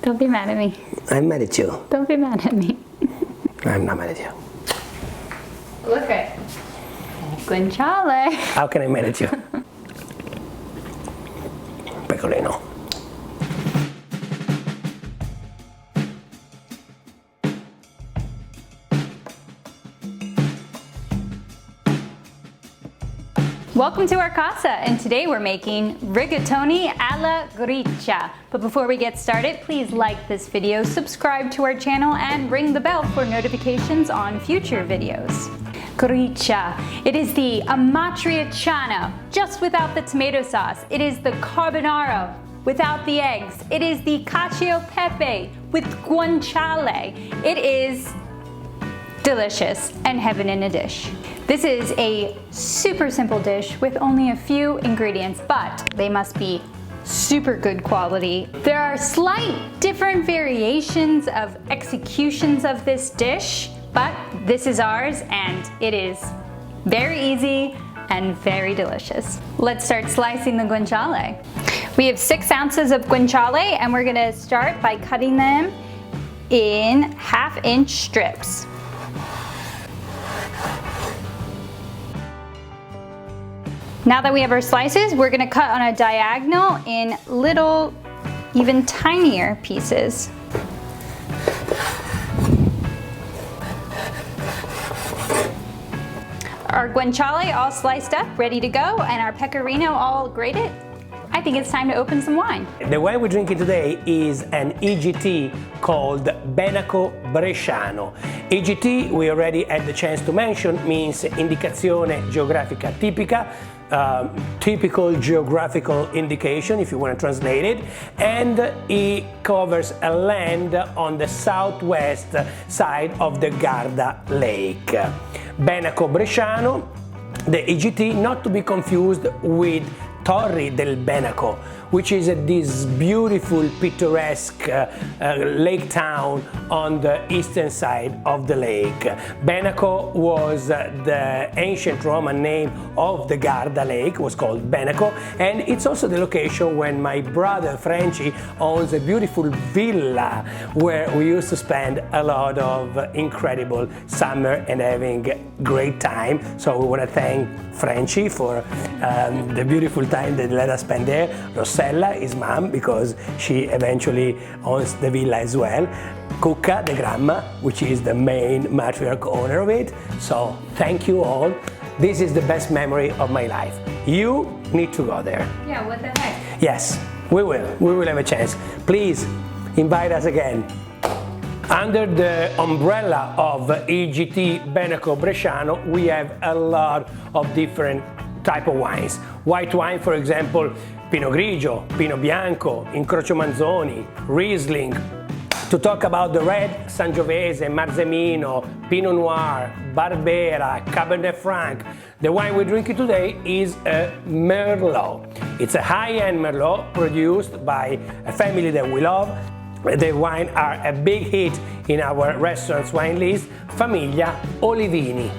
Don't be mad at me. I'm mad at you. Don't be mad at me. I'm not mad at you. Look at guanciale. How can I mad at you? Pecorino. Welcome to our casa, and today we're making rigatoni alla Gricia. But before we get started, please like this video, subscribe to our channel, and ring the bell for notifications on future videos. Gricia. It is the amatriciana, just without the tomato sauce. It is the carbonara, without the eggs. It is the cacio e pepe with guanciale. It is delicious and heaven in a dish. This is a super simple dish with only a few ingredients, but they must be super good quality. There are slight different variations of executions of this dish, but this is ours and it is very easy and very delicious. Let's start slicing the guanciale. We have 6 ounces of guanciale and we're gonna start by cutting them in 1/2-inch strips. Now that we have our slices, we're gonna cut on a diagonal in little, even tinier pieces. Our guanciale all sliced up, ready to go, and our pecorino all grated. I think it's time to open some wine. The wine we're drinking today is an EGT called Benaco Bresciano. EGT, we already had the chance to mention, means Indicazione Geografica Tipica, typical geographical indication if you want to translate it, and it covers a land on the southwest side of the Garda Lake. Benaco Bresciano, the EGT, not to be confused with Torri del Benaco, which is this beautiful, picturesque lake town on the eastern side of the lake. Benaco was the ancient Roman name of the Garda Lake, was called Benaco, and it's also the location when my brother Frenchy owns a beautiful villa where we used to spend a lot of incredible summer and having great time. So we want to thank Frenchy for the beautiful time that let us spend there. Rossella, his mom, because she eventually owns the villa as well. Cucca, the grandma, which is the main matriarch owner of it. So thank you all. This is the best memory of my life. You need to go there. Yeah, what the heck? Yes, we will. We will have a chance. Please invite us again. Under the umbrella of EGT Benaco Bresciano, we have a lot of different type of wines. White wine, for example, Pinot Grigio, Pinot Bianco, Incrocio Manzoni, Riesling. To talk about the red, Sangiovese, Marzemino, Pinot Noir, Barbera, Cabernet Franc. The wine we're drinking today is a Merlot. It's a high-end Merlot produced by a family that we love. The wine are a big hit in our restaurant's wine list, Famiglia Olivini.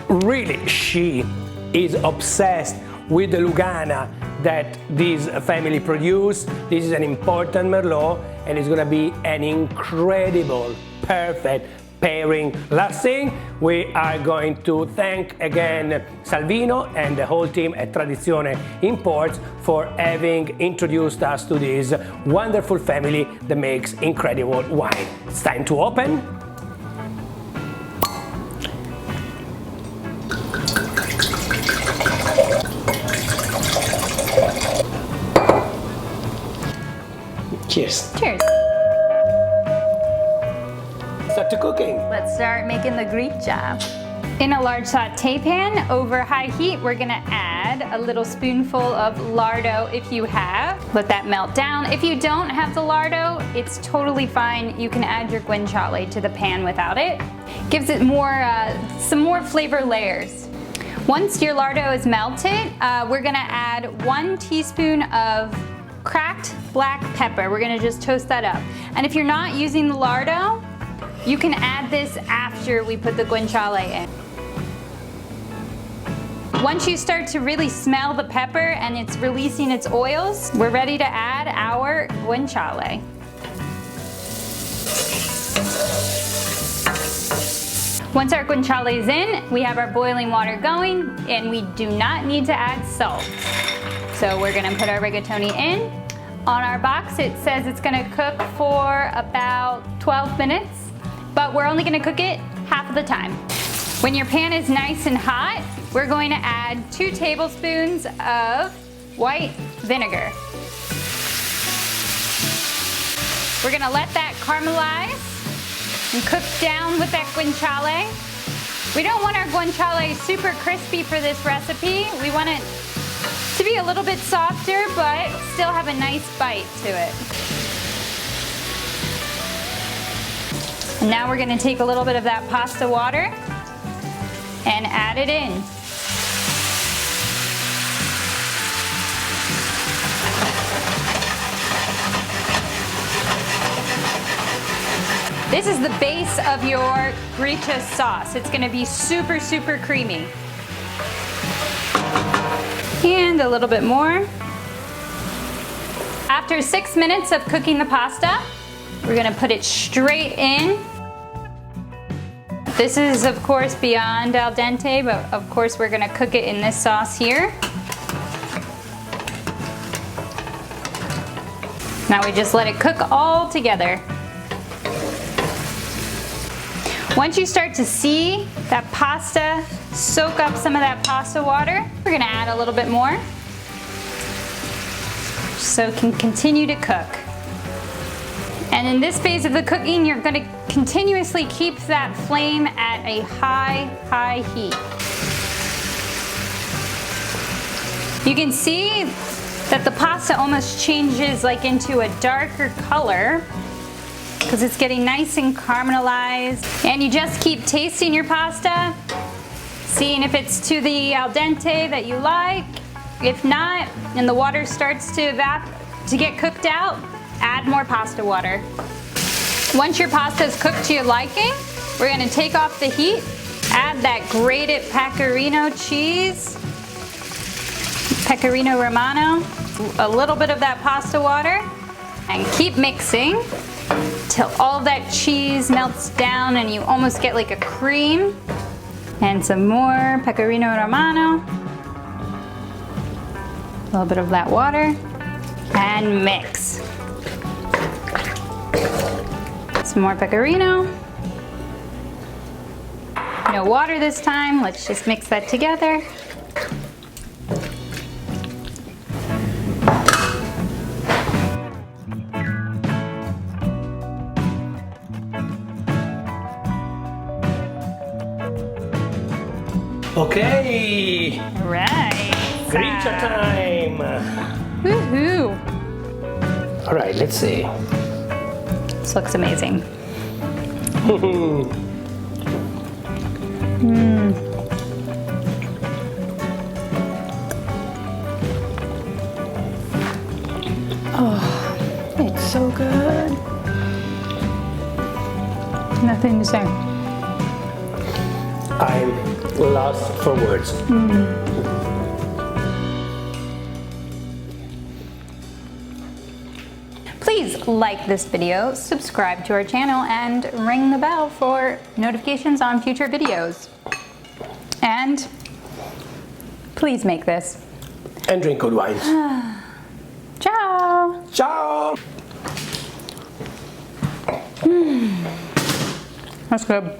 Really, she is obsessed with the Lugana that this family produced. This is an important Merlot and it's gonna be an incredible, perfect pairing. Last thing, we are going to thank again Salvino and the whole team at Tradizione Imports for having introduced us to this wonderful family that makes incredible wine. It's time to open. Cheers. Cheers. Start to cooking. Let's start making the Gricia. In a large saute pan over high heat, we're gonna add a little spoonful of lardo if you have. Let that melt down. If you don't have the lardo, it's totally fine. You can add your guanciale to the pan without it. Gives it more, some more flavor layers. Once your lardo is melted, we're gonna add 1 teaspoon of cracked black pepper. We're gonna just toast that up. And if you're not using the lardo, you can add this after we put the guanciale in. Once you start to really smell the pepper and it's releasing its oils, we're ready to add our guanciale. Once our guanciale is in, we have our boiling water going, and we do not need to add salt. So we're gonna put our rigatoni in. On our box, it says it's gonna cook for about 12 minutes, but we're only gonna cook it half of the time. When your pan is nice and hot, we're going to add 2 tablespoons of white vinegar. We're gonna let that caramelize and cook down with that guanciale. We don't want our guanciale super crispy for this recipe. We want it to be a little bit softer, but still have a nice bite to it. And now we're gonna take a little bit of that pasta water and add it in. This is the base of your Gricia sauce. It's gonna be super, super creamy. And a little bit more. After 6 minutes of cooking the pasta, we're gonna put it straight in. This is, of course, beyond al dente, but of course we're gonna cook it in this sauce here. Now we just let it cook all together. Once you start to see that pasta soak up some of that pasta water, we're gonna add a little bit more so it can continue to cook. And in this phase of the cooking, you're gonna continuously keep that flame at a high heat. You can see that the pasta almost changes like into a darker color because it's getting nice and caramelized. And you just keep tasting your pasta, seeing if it's to the al dente that you like. If not, and the water starts to get cooked out, add more pasta water. Once your pasta is cooked to your liking, we're gonna take off the heat, add that grated pecorino cheese, pecorino romano, a little bit of that pasta water, and keep mixing till all that cheese melts down and you almost get like a cream. And some more pecorino romano, a little bit of that water, and mix. Some more pecorino. No water this time, let's just mix that together. Okay, Right. Gricia time. Woohoo! All right, let's see. This looks amazing. Oh, it's so good. Nothing to say. I'm lost for words. Please like this video, subscribe to our channel, and ring the bell for notifications on future videos. And please make this. And drink good wines. Ciao! Ciao! That's good.